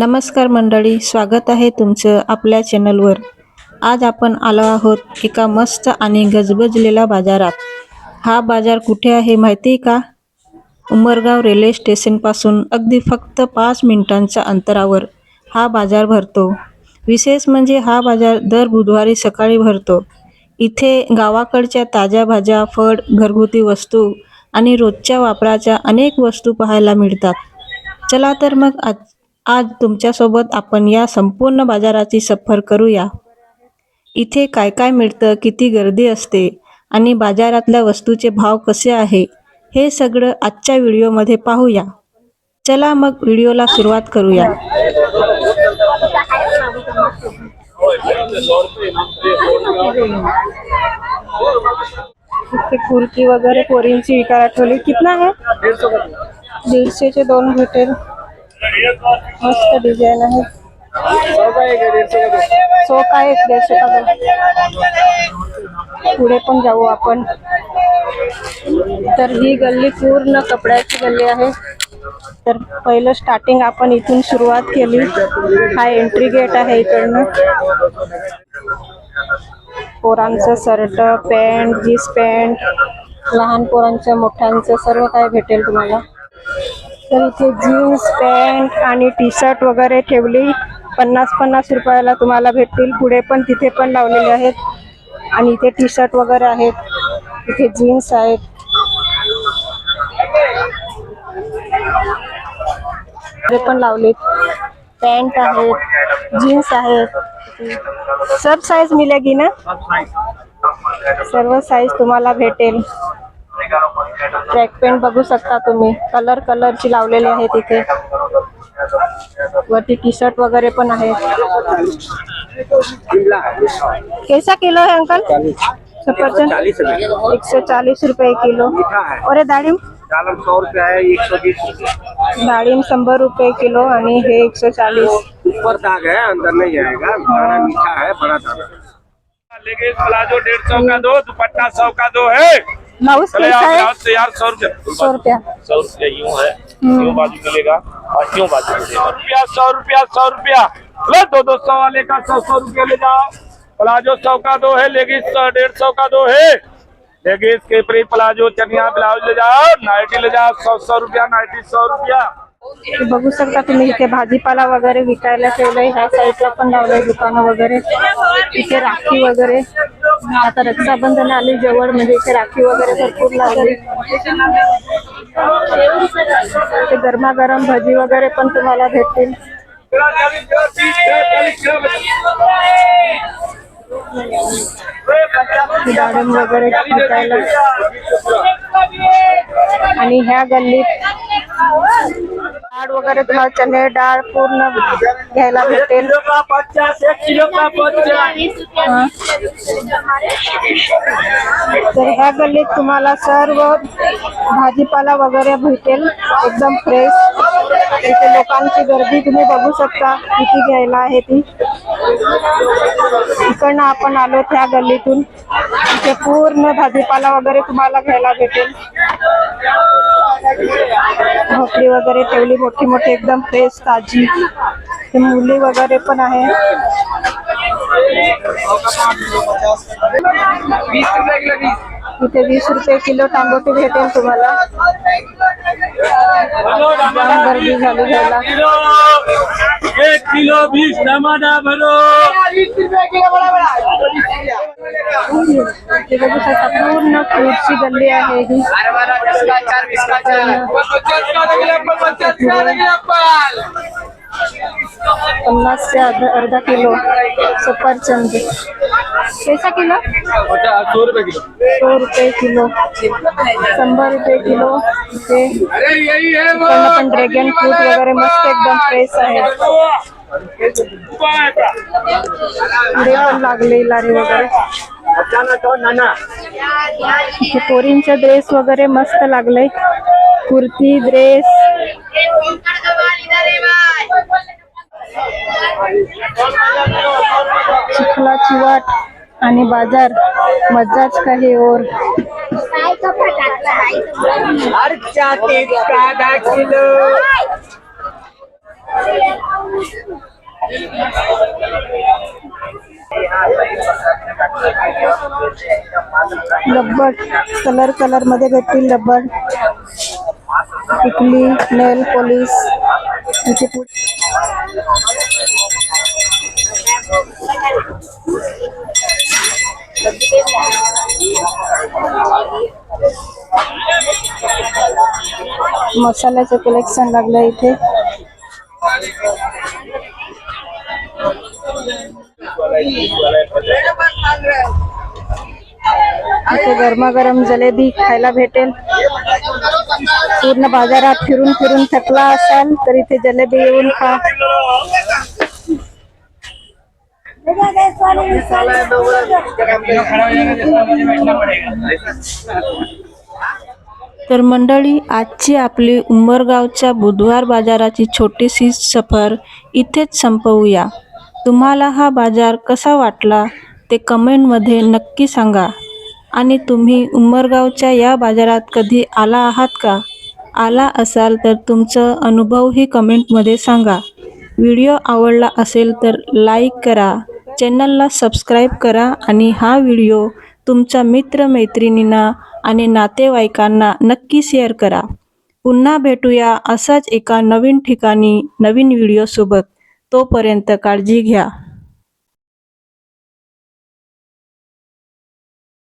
नमस्कार मंडळी, स्वागत आहे तुमचं आपल्या चॅनलवर। आज आपण आलो आहोत एका मस्त आणि गजबजलेल्या बाजारात। हा बाजार कुठे आहे माहिती का? उमरगाव रेल्वे स्टेशनपासून अगदी फक्त 5 मिनिटांच्या अंतरावर हा बाजार भरतो। विशेष म्हणजे हा बाजार दर बुधवारी सकाळी भरतो। इथे गावाकडच्या ताज्या भाज्या, फळ, घरगुती वस्तू आणि रोजच्या वापराच्या अनेक वस्तू पाहायला मिळतात। चला तर मग आज तुमच्यासोबत आपण या संपूर्ण बाजाराची सफर करूया। इथे काय काय मिळतं, किती गर्दी असते आणि बाजारातल्या वस्तूचे भाव कसे आहे, हे सगळं आजच्या व्हिडिओमध्ये पाहूया। चला मग व्हिडिओला सुरुवात करूया। इथे कुर्ती वगैरे पोरींची विकायला ठेवली। कितना है? 150 चे 2 भेटेल। मस्त डिझाइन आहे। 100 का 150 का 2। पुढे पण जाऊ आपण। तर ही गल्ली पूर्ण कपड्याची गल्ली आहे। तर पहिलं स्टार्टिंग आपण इथून सुरुवात केली। हा एंट्री गेट आहे इकडनं। पोरांचं शर्ट, पॅन्ट, जीन्स पॅन्ट, लहान पोरांचं, मोठ्यांचं सर्व काही भेटेल तुम्हाला। तर इथे जीन्स पॅन्ट आणि टी शर्ट वगैरे ठेवली। 50-50 रुपयाला तुम्हाला भेटतील। पुढे पण तिथे पण लावलेले आहेत आणि इथे टी शर्ट वगैरे आहेत। इथे जीन्स आहेत। इथे पण लावलेत। पॅन्ट आहेत, जीन्स आहेत। सब साइज मिलेगी ना? सर्व साइज तुम्हाला भेटेल। ट्रॅक पॅन्ट बघू शकता तुम्ही, कलरची लावलेले आहेत इथे। वरती टी शर्ट वगैरे पण आहेत। कैसा किलो है अंकल? सफरचंद 140 रुपये किलो। और ये दाड़िम? 100 रुपये है, 120 रुपये। दाड़िम 100 रुपये किलो आणि हे 140। ऊपर दाग है, अंदर नहीं आएगा। बड़ा मीठा है, बड़ा दाग। लेगिंस प्लाजो 150 का 2, दुपट्टा 100 का 2 है। ब्लाउज कैसा है? तैयार 100 रुपये। 100 रुपया। 100 रुपये यूँ है, यूँ बाजू मिलेगा और यूँ बाजू मिलेगा। 100 रुपया 100 रुपया। लो 200 वाले का 100 रुपये ले जाओ। प्लाजो 100 का 2 है, लेगिंस 150 का 2 है। लेगिंस के प्री प्लाजो चनिया ब्लाउज ले जाओ, नाइटी ले जाओ 100 रुपया, नाइटी 100 रुपया। बघू शकता तुम्ही इथे भाजीपाला वगैरे विकायला ठेवलंय। ह्या साईडला पण लावलंय दुकानं वगैरे। इथे राखी वगैरे, आता रक्षाबंधन आली जवळ, म्हणजे इथे राखी वगैरे भरपूर लावली। इथे गरमागरम भजी वगैरे पण तुम्हाला भेटतील। डाळिंब वगैरे विकायला। आणि ह्या गल्लीत डाळ वगैरे तुम्हाला, चणे डाळ पूर्ण घ्यायला भेटेल। 50 1 किलो का 50। तर ह्या गल्लीत तुम्हाला सर्व भाजीपाला वगैरे भेटेल, एकदम फ्रेश। इथे लोकांची गर्दी तुम्ही बघू शकता किती घ्यायला आहे ती। इकडनं आपण आलो त्या गल्लीतून। इथे पूर्ण भाजीपाला वगैरे तुम्हाला घ्यायला भेटेल। भोपळी वगैरे ठेवली मोठी मोठी, एकदम फ्रेश ताजी। ते मुली वगैरे पण आहे। 20 रुपये किलो टमाटे भेटेल तुम्हाला। गर्दी झाली घ्यायला। 1 किलो 20 टमाटा भरो। 20 रुपये किलो बड़ा बड़ा। पूर्ण फ्रूटची गल्ली आहे ही। 50 से अर्धा किलो सफरचंद। कैसा किलो? 100 रुपये किलो। 100 रुपये किलो, 100 रुपये किलो। इथे पण ड्रॅगन फ्रूट वगैरे मस्त एकदम फ्रेश आहे। पुढे पण लागले लारी वगैरे। इथे पोरींचे ड्रेस वगैरे मस्त लागले, कुर्ती ड्रेस। चिखलाची वाट आणि बाजार, मजाच काही और। रब्बड कलर कलर मध्ये भेटतील रब्बड, टिकली, नेल पॉलिश इथे मसाल्याचं कलेक्शन लागलं इथे. इथे गरमागरम जलेबी खायला भेटेल. पूर्ण बाजारात फिरून फिरून थकला असाल तर इथे जलेबी येऊन खा. तर मंडळी, आजची आपली उंबरगावच्या बुधवार बाजाराची छोटीशी सफर इथेच संपवूया. तुम्हाला हा बाजार कसा वाटला ते कमेंटमध्ये नक्की सांगा. आणि तुम्ही उंबरगावच्या या बाजारात कधी आला आहात का? आला असाल तर तुमचं अनुभवही कमेंटमध्ये सांगा. व्हिडिओ आवडला असेल तर लाईक करा, चॅनलला सबस्क्राईब करा आणि हा व्हिडिओ तुमच्या मित्रमैत्रिणींना आणि नातेवाईकांना नक्की शेअर करा. पुन्हा भेटूया असाच एका नवीन ठिकाणी नवीन व्हिडिओसोबत. तोपर्यंत काळजी घ्या.